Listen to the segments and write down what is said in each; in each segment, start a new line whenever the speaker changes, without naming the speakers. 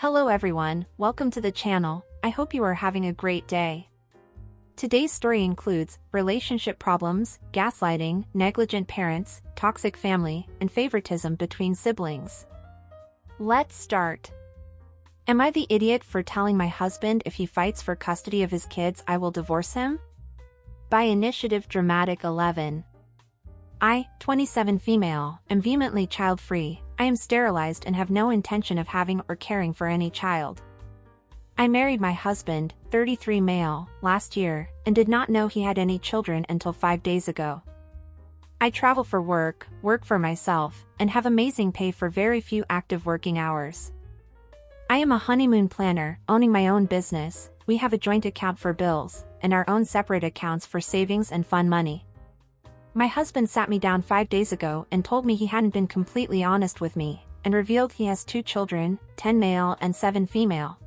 Hello everyone, welcome to the channel. I hope you are having a great day. Today's story includes relationship problems, gaslighting, negligent parents, toxic family, and favoritism between siblings. Let's start. Am I the idiot for telling my husband if he fights for custody of his kids I will divorce him? By Initiative Dramatic 11. I, 27 female, am vehemently child-free. I am sterilized and have no intention of having or caring for any child. I married my husband, 33 male, last year, and did not know he had any children until 5 days ago. I travel for work for myself, and have amazing pay for very few active working hours. I am a honeymoon planner, owning my own business. We have a joint account for bills, and our own separate accounts for savings and fun money. My husband sat me down 5 days ago and told me he hadn't been completely honest with me, and revealed he has 2 children, 10 male and 7 female.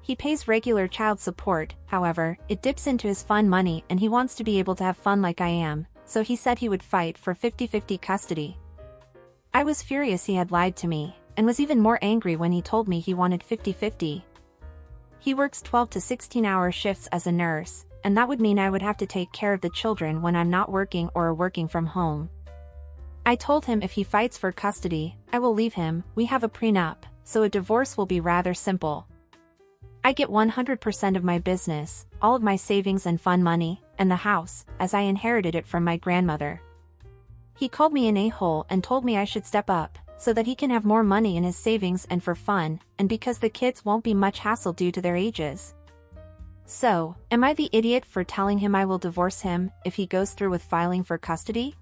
He pays regular child support, however, it dips into his fun money and he wants to be able to have fun like I am, so he said he would fight for 50-50 custody. I was furious he had lied to me, and was even more angry when he told me he wanted 50-50. He works 12 to 16-hour shifts as a nurse, and that would mean I would have to take care of the children when I'm not working or working from home. I told him if he fights for custody, I will leave him. We have a prenup, so a divorce will be rather simple. I get 100% of my business, all of my savings and fun money, and the house, as I inherited it from my grandmother. He called me an a-hole and told me I should step up, so that he can have more money in his savings and for fun, and because the kids won't be much hassle due to their ages. So, am I the idiot for telling him I will divorce him if he goes through with filing for custody?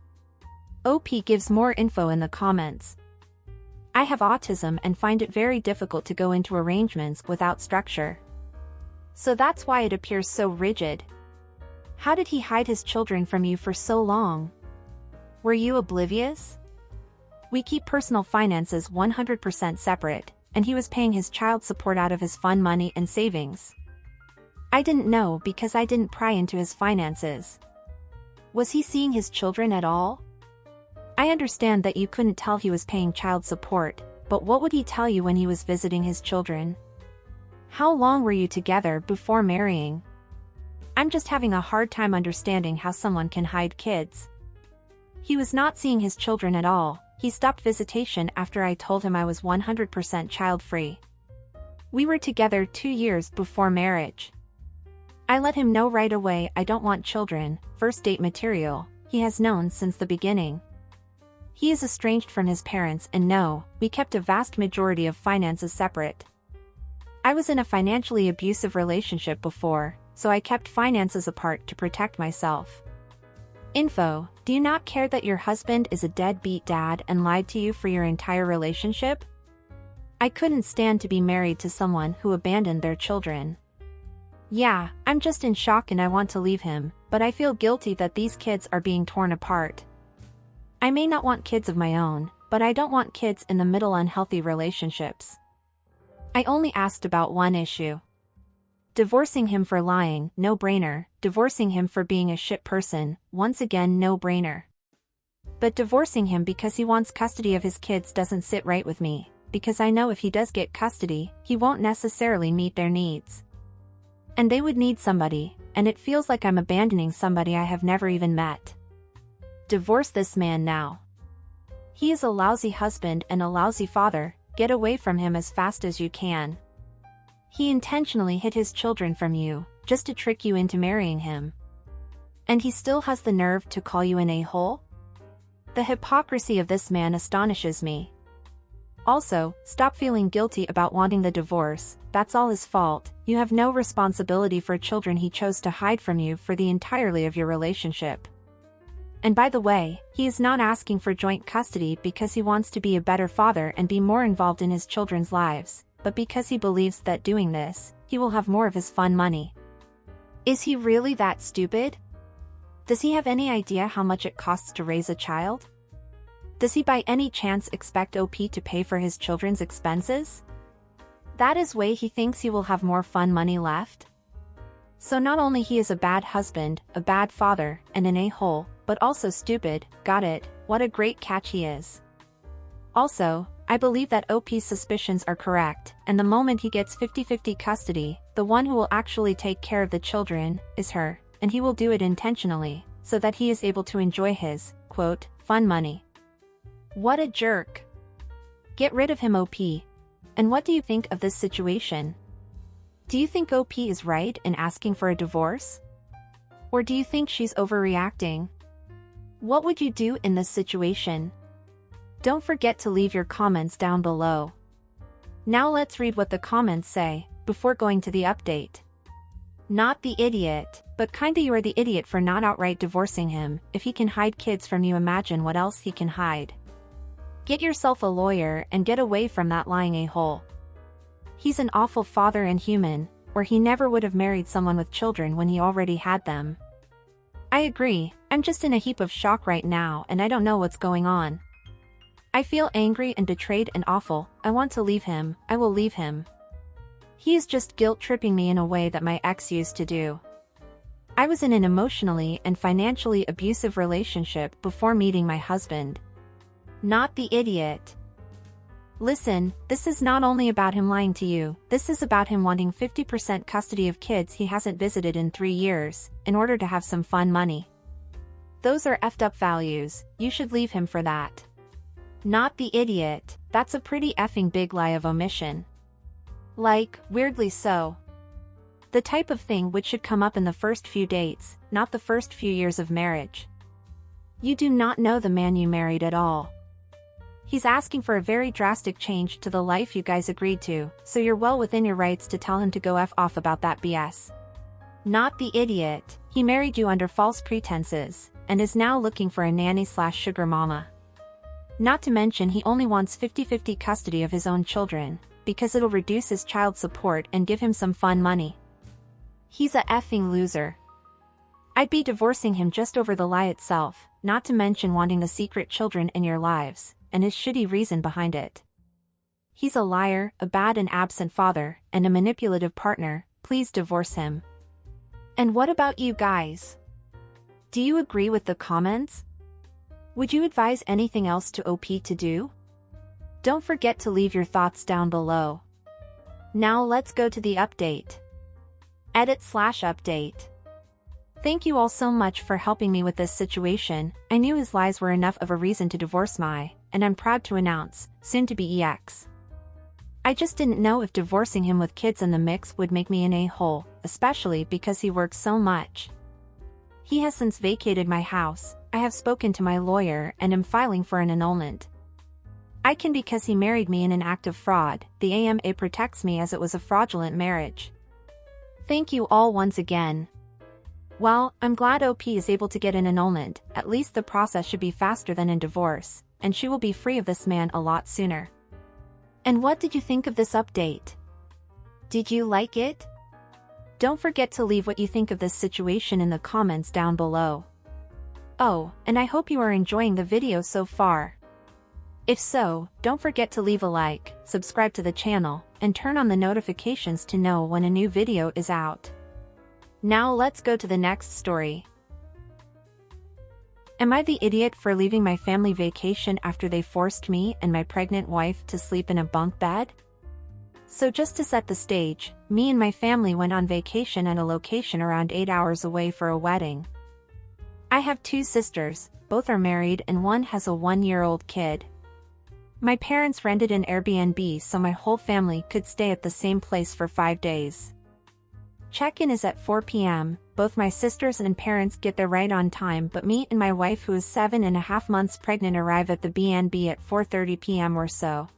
OP gives more info in the comments. I have autism and find it very difficult to go into arrangements without structure. So that's why it appears so rigid. How did he hide his children from you for so long? Were you oblivious? We keep personal finances 100% separate, and he was paying his child support out of his fun money and savings. I didn't know because I didn't pry into his finances. Was he seeing his children at all? I understand that you couldn't tell he was paying child support, but what would he tell you when he was visiting his children? How long were you together before marrying? I'm just having a hard time understanding how someone can hide kids. He was not seeing his children at all. He stopped visitation after I told him I was 100% child-free. We were together 2 years before marriage. I let him know right away I don't want children, first date material. He has known since the beginning. He is estranged from his parents and no, we kept a vast majority of finances separate. I was in a financially abusive relationship before, so I kept finances apart to protect myself. Info: do you not care that your husband is a deadbeat dad and lied to you for your entire relationship? I couldn't stand to be married to someone who abandoned their children. Yeah, I'm just in shock and I want to leave him, but I feel guilty that these kids are being torn apart. I may not want kids of my own, but I don't want kids in the middle unhealthy relationships. I only asked about one issue. Divorcing him for lying, no-brainer. Divorcing him for being a shit person, once again no-brainer. But divorcing him because he wants custody of his kids doesn't sit right with me, because I know if he does get custody, he won't necessarily meet their needs. And they would need somebody, and it feels like I'm abandoning somebody I have never even met. Divorce this man now. He is a lousy husband and a lousy father. Get away from him as fast as you can. He intentionally hid his children from you, just to trick you into marrying him. And he still has the nerve to call you an a-hole? The hypocrisy of this man astonishes me. Also, stop feeling guilty about wanting the divorce. That's all his fault. You have no responsibility for children he chose to hide from you for the entirety of your relationship. And by the way, he is not asking for joint custody because he wants to be a better father and be more involved in his children's lives, but because he believes that doing this, he will have more of his fun money. Is he really that stupid? Does he have any idea how much it costs to raise a child? Does he by any chance expect OP to pay for his children's expenses? That is why he thinks he will have more fun money left? So not only he is a bad husband, a bad father, and an a-hole, but also stupid. Got it, what a great catch he is. Also, I believe that OP's suspicions are correct, and the moment he gets 50-50 custody, the one who will actually take care of the children is her, and he will do it intentionally, so that he is able to enjoy his, quote, fun money. What a jerk. Get rid of him, OP. And what do you think of this situation? Do you think OP is right in asking for a divorce? Or do you think she's overreacting? What would you do in this situation? Don't forget to leave your comments down below. Now let's read what the comments say, before going to the update. Not the idiot, but kinda you are the idiot for not outright divorcing him. If he can hide kids from you, imagine what else he can hide. Get yourself a lawyer and get away from that lying a-hole. He's an awful father and human, or he never would have married someone with children when he already had them. I agree, I'm just in a heap of shock right now and I don't know what's going on. I feel angry and betrayed and awful. I want to leave him. I will leave him. He is just guilt-tripping me in a way that my ex used to do. I was in an emotionally and financially abusive relationship before meeting my husband. Not the idiot. Listen, this is not only about him lying to you, this is about him wanting 50% custody of kids he hasn't visited in 3 years, in order to have some fun money. Those are effed up values, you should leave him for that. Not the idiot, that's a pretty effing big lie of omission. Like, weirdly so. The type of thing which should come up in the first few dates, not the first few years of marriage. You do not know the man you married at all. He's asking for a very drastic change to the life you guys agreed to, so you're well within your rights to tell him to go F off about that BS. Not the idiot, he married you under false pretenses, and is now looking for a nanny/sugar mama. Not to mention he only wants 50-50 custody of his own children, because it'll reduce his child support and give him some fun money. He's a effing loser. I'd be divorcing him just over the lie itself, not to mention wanting the secret children in your lives, and his shitty reason behind it. He's a liar, a bad and absent father, and a manipulative partner. Please divorce him. And what about you guys? Do you agree with the comments? Would you advise anything else to OP to do? Don't forget to leave your thoughts down below. Now let's go to the update. Edit/update. Thank you all so much for helping me with this situation. I knew his lies were enough of a reason to divorce my, and I'm proud to announce, soon-to-be ex. I just didn't know if divorcing him with kids in the mix would make me an a-hole, especially because he works so much. He has since vacated my house. I have spoken to my lawyer and am filing for an annulment. I can because he married me in an act of fraud. The AMA protects me as it was a fraudulent marriage. Thank you all once again. Well, I'm glad OP is able to get an annulment. At least the process should be faster than in divorce, and she will be free of this man a lot sooner. And what did you think of this update? Did you like it? Don't forget to leave what you think of this situation in the comments down below. Oh, and I hope you are enjoying the video so far. If so, don't forget to leave a like, subscribe to the channel, and turn on the notifications to know when a new video is out. Now let's go to the next story. Am I the idiot for leaving my family vacation after they forced me and my pregnant wife to sleep in a bunk bed? So just to set the stage, me and my family went on vacation at a location around 8 hours away for a wedding. I have 2 sisters, both are married and one has a 1-year-old kid. My parents rented an Airbnb so my whole family could stay at the same place for 5 days. Check-in is at 4 p.m, both my sisters and parents get there right on time, but me and my wife, who is 7.5 months pregnant, arrive at the B&B at 4:30 p.m. or so.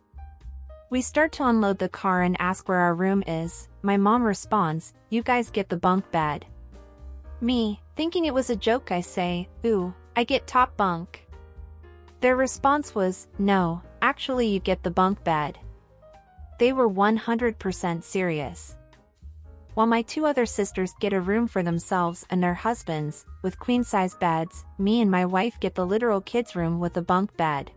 We start to unload the car and ask where our room is. My mom responds, "You guys get the bunk bed." Me, thinking it was a joke, I say, "Ooh, I get top bunk." Their response was, "No, actually you get the bunk bed." They were 100% serious. While my 2 other sisters get a room for themselves and their husbands, with queen-size beds, me and my wife get the literal kids' room with a bunk bed.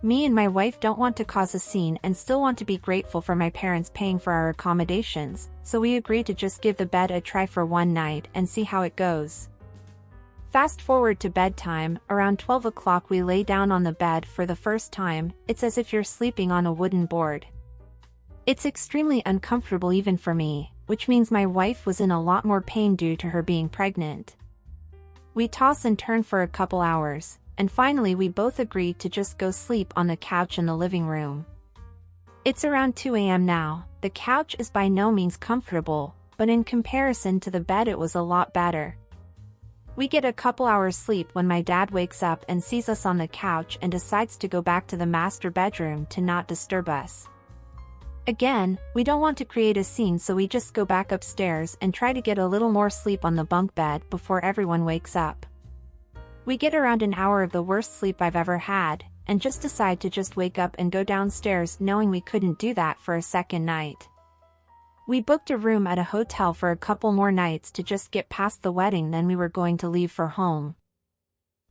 Me and my wife don't want to cause a scene and still want to be grateful for my parents paying for our accommodations, so we agree to just give the bed a try for one night and see how it goes. Fast forward to bedtime, around 12 o'clock we lay down on the bed for the first time. It's as if you're sleeping on a wooden board. It's extremely uncomfortable even for me, which means my wife was in a lot more pain due to her being pregnant. We toss and turn for a couple hours, and finally we both agree to just go sleep on the couch in the living room. It's around 2 a.m. now. The couch is by no means comfortable, but in comparison to the bed it was a lot better. We get a couple hours sleep when my dad wakes up and sees us on the couch and decides to go back to the master bedroom to not disturb us. Again, we don't want to create a scene, so we just go back upstairs and try to get a little more sleep on the bunk bed before everyone wakes up. We get around an hour of the worst sleep I've ever had, and just decide to just wake up and go downstairs, knowing we couldn't do that for a second night. We booked a room at a hotel for a couple more nights to just get past the wedding, then we were going to leave for home.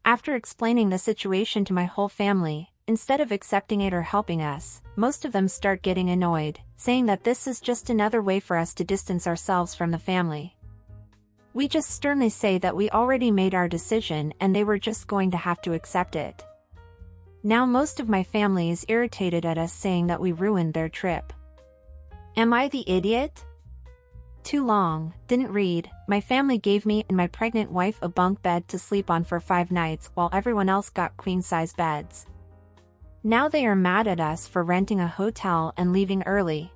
After explaining the situation to my whole family, instead of accepting it or helping us, most of them start getting annoyed, saying that this is just another way for us to distance ourselves from the family. We just sternly say that we already made our decision and they were just going to have to accept it. Now most of my family is irritated at us, saying that we ruined their trip. Am I the idiot? Too long, didn't read. My family gave me and my pregnant wife a bunk bed to sleep on for 5 nights while everyone else got queen-size beds. Now they are mad at us for renting a hotel and leaving early.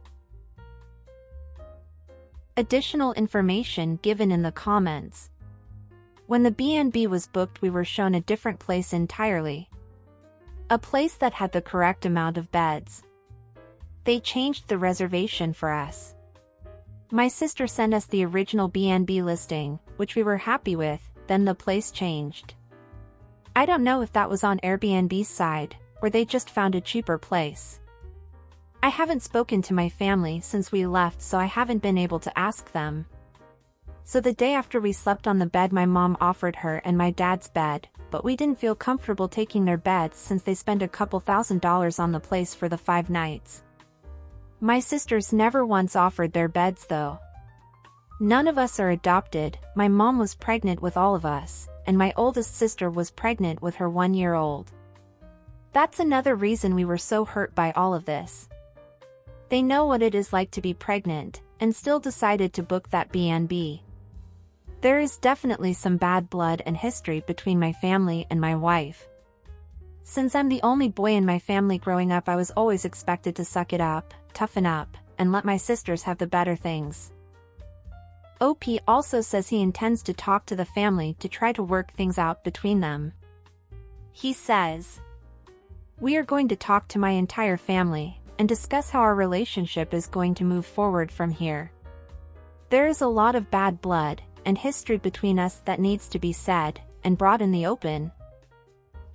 Additional information given in the comments. When the B&B was booked, we were shown a different place entirely. A place that had the correct amount of beds. They changed the reservation for us. My sister sent us the original B&B listing, which we were happy with, then the place changed. I don't know if that was on Airbnb's side, or they just found a cheaper place. I haven't spoken to my family since we left, so I haven't been able to ask them. So the day after we slept on the bed my mom offered her and my dad's bed, but we didn't feel comfortable taking their beds since they spent a couple $1,000s on the place for the 5 nights. My sisters never once offered their beds though. None of us are adopted. My mom was pregnant with all of us, and my oldest sister was pregnant with her 1-year-old. That's another reason we were so hurt by all of this. They know what it is like to be pregnant, and still decided to book that B&B. There is definitely some bad blood and history between my family and my wife. Since I'm the only boy in my family growing up, I was always expected to suck it up, toughen up, and let my sisters have the better things. OP also says he intends to talk to the family to try to work things out between them. He says, "We are going to talk to my entire family and discuss how our relationship is going to move forward from here. There is a lot of bad blood and history between us that needs to be said and brought in the open.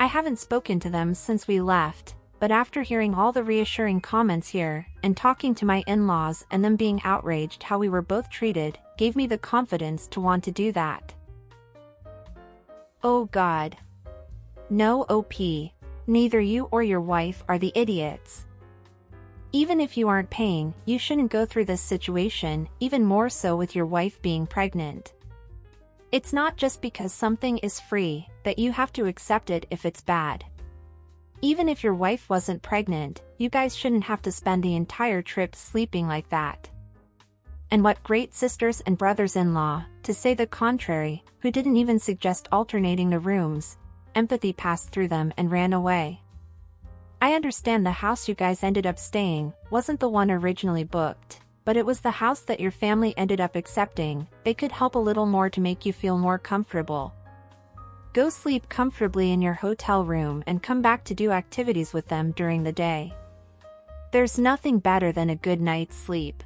I haven't spoken to them since we left, but after hearing all the reassuring comments here and talking to my in-laws and them being outraged how we were both treated, gave me the confidence to want to do that." Oh God. No, OP. Neither you or your wife are the idiots. Even if you aren't paying, you shouldn't go through this situation, even more so with your wife being pregnant. It's not just because something is free that you have to accept it if it's bad. Even if your wife wasn't pregnant, you guys shouldn't have to spend the entire trip sleeping like that. And what great sisters and brothers-in-law, to say the contrary, who didn't even suggest alternating the rooms. Empathy passed through them and ran away. I understand the house you guys ended up staying wasn't the one originally booked, but it was the house that your family ended up accepting. They could help a little more to make you feel more comfortable. Go sleep comfortably in your hotel room and come back to do activities with them during the day. There's nothing better than a good night's sleep.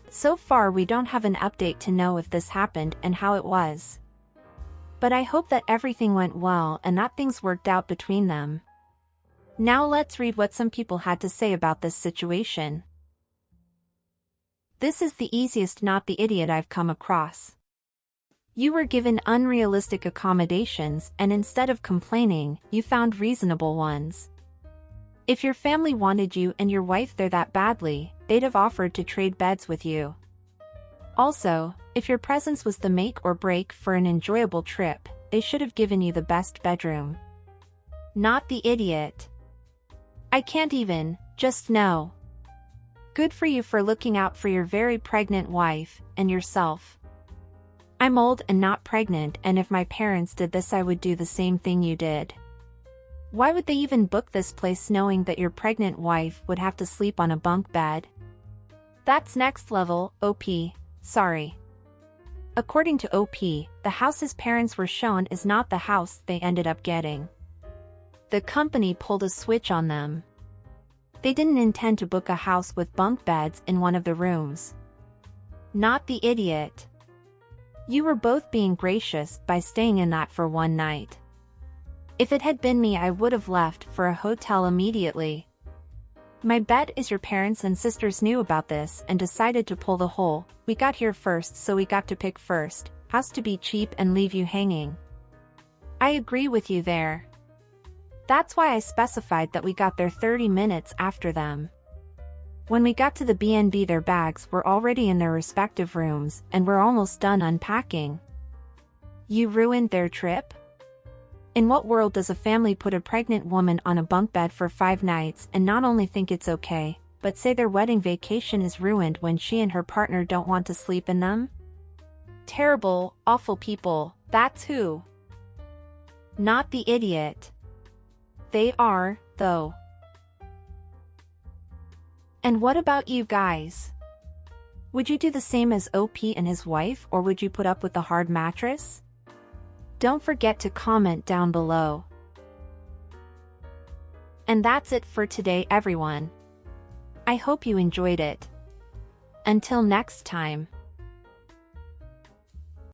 So far we don't have an update to know if this happened and how it was. But I hope that everything went well and that things worked out between them. Now let's read what some people had to say about this situation. This is the easiest not the idiot I've come across. You were given unrealistic accommodations and instead of complaining, you found reasonable ones. If your family wanted you and your wife there that badly, they'd have offered to trade beds with you. Also, if your presence was the make or break for an enjoyable trip, they should have given you the best bedroom. Not the idiot. I can't even, just no. Good for you for looking out for your very pregnant wife, and yourself. I'm old and not pregnant, and if my parents did this I would do the same thing you did. Why would they even book this place knowing that your pregnant wife would have to sleep on a bunk bed? That's next level, OP, sorry. According to OP, the house his parents were shown is not the house they ended up getting. The company pulled a switch on them. They didn't intend to book a house with bunk beds in one of the rooms. Not the idiot. You were both being gracious by staying in that for one night. If it had been me I would have left for a hotel immediately. My bet is your parents and sisters knew about this and decided to pull the whole, we got here first so we got to pick first, house to be cheap and leave you hanging. I agree with you there. That's why I specified that we got there 30 minutes after them. When we got to the B&B their bags were already in their respective rooms and we're almost done unpacking. You ruined their trip? In what world does a family put a pregnant woman on a bunk bed for 5 nights and not only think it's okay, but say their wedding vacation is ruined when she and her partner don't want to sleep in them? Terrible, awful people, that's who. Not the idiot. They are, though. And what about you guys? Would you do the same as OP and his wife, or would you put up with a hard mattress? Don't forget to comment down below. And that's it for today, everyone. I hope you enjoyed it. Until next time.